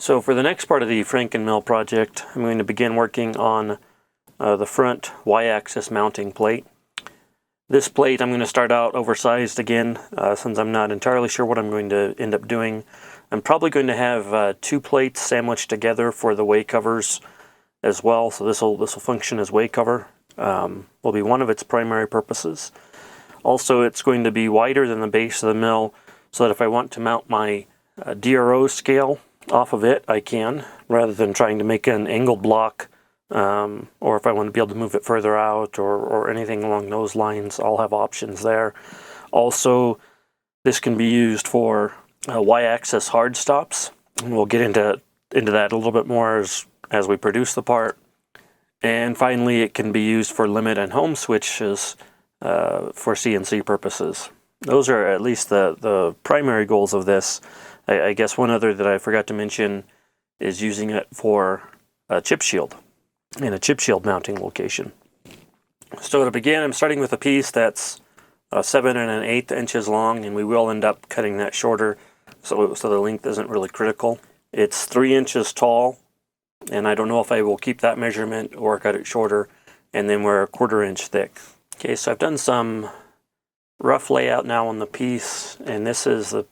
So for the next part of the Frankenmill project, I'm going to begin working on the front y-axis mounting plate. This plate I'm going to start out oversized again, since I'm not entirely sure what I'm going to end up doing. I'm probably going to have two plates sandwiched together for the way covers as well, so this will function as way cover. Will be one of its primary purposes. Also, it's going to be wider than the base of the mill, so that if I want to mount my DRO scale off of it, I can, rather than trying to make an angled block, or if I want to be able to move it further out or anything along those lines, I'll have options there. Also, this can be used for y-axis hard stops, and we'll get into that a little bit more as we produce the part. And finally, it can be used for limit and home switches for CNC purposes. Those are at least the primary goals of this. I guess one other that I forgot to mention is using it for a chip shield in a chip shield mounting location. So to begin, I'm starting with a piece that's 7 1/8 inches long, and we will end up cutting that shorter, so the length isn't really critical. It's 3 inches tall, and I don't know if I will keep that measurement or cut it shorter, and then we're 1/4 inch thick. Okay, so I've done some rough layout now on the piece, and this is the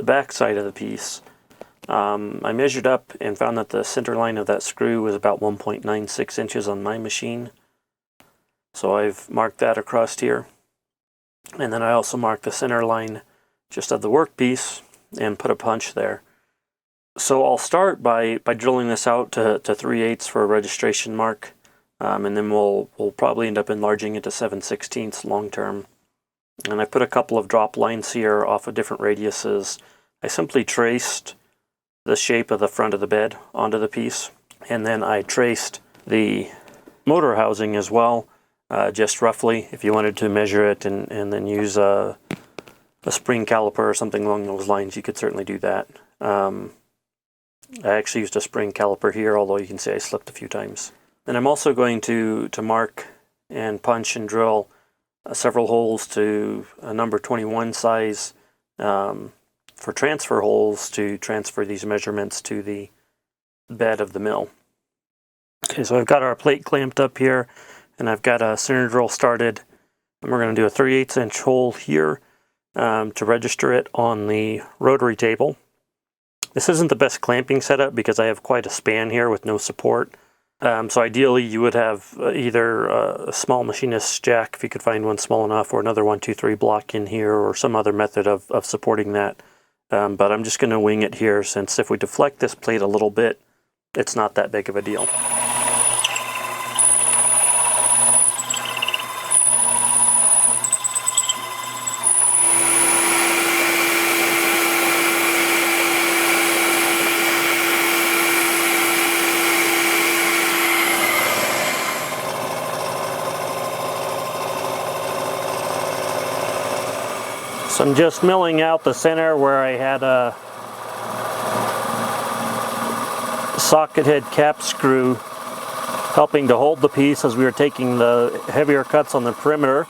back side of the piece. I measured up and found that the center line of that screw was about 1.96 inches on my machine. So I've marked that across here. And then I also marked the center line just of the workpiece and put a punch there. So I'll start by drilling this out to 3/8 for a registration mark, and then we'll probably end up enlarging it to 7/16 long term. And I put a couple of drop lines here off of different radiuses. I simply traced the shape of the front of the bed onto the piece, and then I traced the motor housing as well, just roughly. If you wanted to measure it and then use a spring caliper or something along those lines, you could certainly do that. I actually used a spring caliper here, although you can see I slipped a few times. And I'm also going to mark and punch and drill several holes to a number 21 size for transfer holes to transfer these measurements to the bed of the mill. Okay, so I've got our plate clamped up here, and I've got a center drill started, and we're going to do a 3/8 inch hole here to register it on the rotary table. This isn't the best clamping setup because I have quite a span here with no support. So ideally you would have either a small machinist's jack, if you could find one small enough, or another 1, 2, 3 block in here, or some other method of supporting that. But I'm just going to wing it here, since if we deflect this plate a little bit, it's not that big of a deal. So I'm just milling out the center where I had a socket head cap screw helping to hold the piece as we were taking the heavier cuts on the perimeter.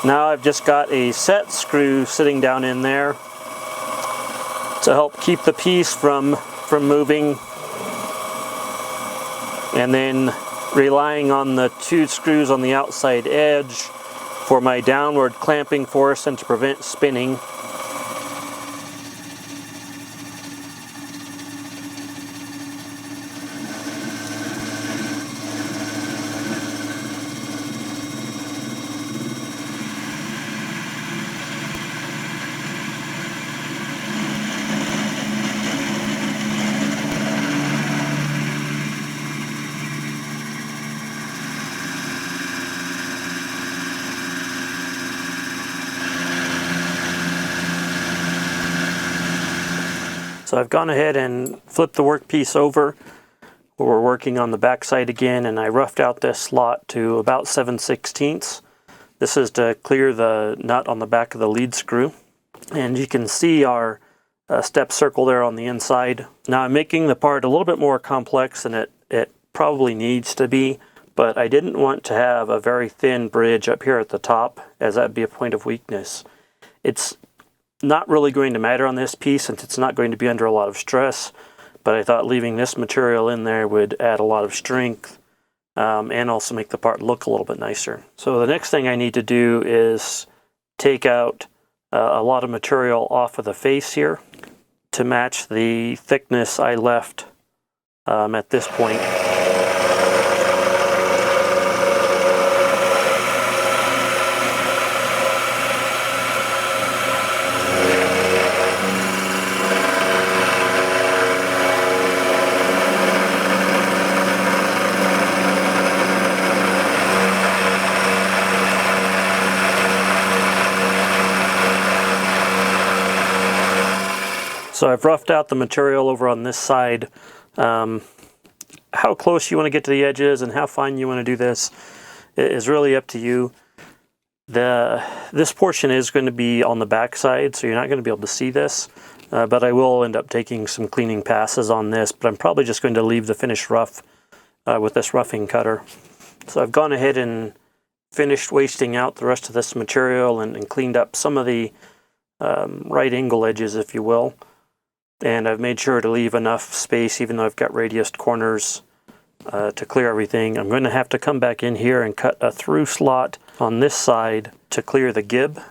Now I've just got a set screw sitting down in there to help keep the piece from moving, and then relying on the 2 screws on the outside edge for my downward clamping force and to prevent spinning. So I've gone ahead and flipped the workpiece over. We're working on the back side again, and I roughed out this slot to about 7/16. This is to clear the nut on the back of the lead screw. And you can see our step circle there on the inside. Now I'm making the part a little bit more complex than it probably needs to be, but I didn't want to have a very thin bridge up here at the top, as that'd be a point of weakness. It's not really going to matter on this piece since it's not going to be under a lot of stress, but I thought leaving this material in there would add a lot of strength and also make the part look a little bit nicer. So the next thing I need to do is take out a lot of material off of the face here to match the thickness I left at this point. So I've roughed out the material over on this side. How close you want to get to the edges and how fine you want to do this is really up to you. This portion is going to be on the back side, so you're not going to be able to see this, but I will end up taking some cleaning passes on this, but I'm probably just going to leave the finish rough with this roughing cutter. So I've gone ahead and finished wasting out the rest of this material and cleaned up some of the right angle edges, if you will. And I've made sure to leave enough space, even though I've got radiused corners, to clear everything. I'm going to have to come back in here and cut a through slot on this side to clear the gib,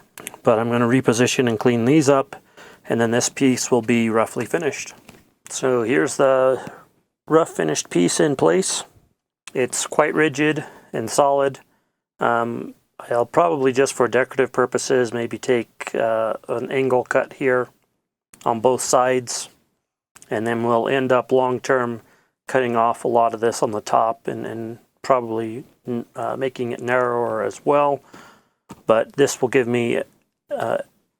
but I'm going to reposition and clean these up, and then this piece will be roughly finished. So here's the rough finished piece in place. It's quite rigid and solid. I'll probably, just for decorative purposes, maybe take an angle cut here on both sides, and then we'll end up long-term cutting off a lot of this on the top and probably making it narrower as well. But this will give me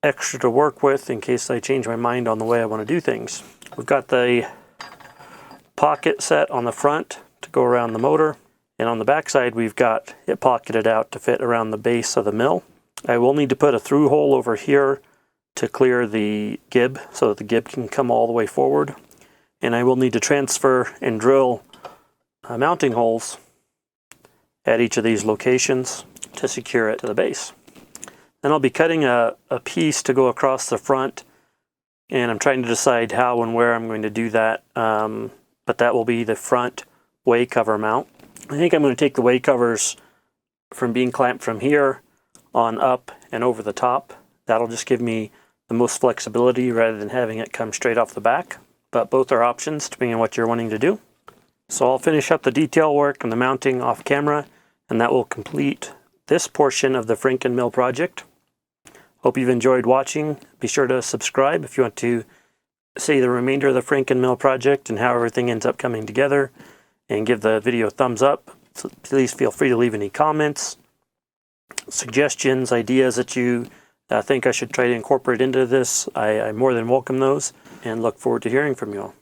extra to work with in case I change my mind on the way I want to do things. We've got the pocket set on the front to go around the motor, and on the back side we've got it pocketed out to fit around the base of the mill. I will need to put a through hole over here to clear the gib so that the gib can come all the way forward. And I will need to transfer and drill mounting holes at each of these locations to secure it to the base. Then I'll be cutting a piece to go across the front, and I'm trying to decide how and where I'm going to do that, but that will be the front way cover mount. I think I'm going to take the way covers from being clamped from here on up and over the top. That'll just give me the most flexibility rather than having it come straight off the back. But both are options depending on what you're wanting to do. So I'll finish up the detail work and the mounting off camera, and that will complete this portion of the Frankenmill project. Hope you've enjoyed watching. Be sure to subscribe if you want to see the remainder of the Frankenmill project and how everything ends up coming together, and give the video a thumbs up. So please feel free to leave any comments, suggestions, ideas that you think I should try to incorporate into this. I more than welcome those and look forward to hearing from you all.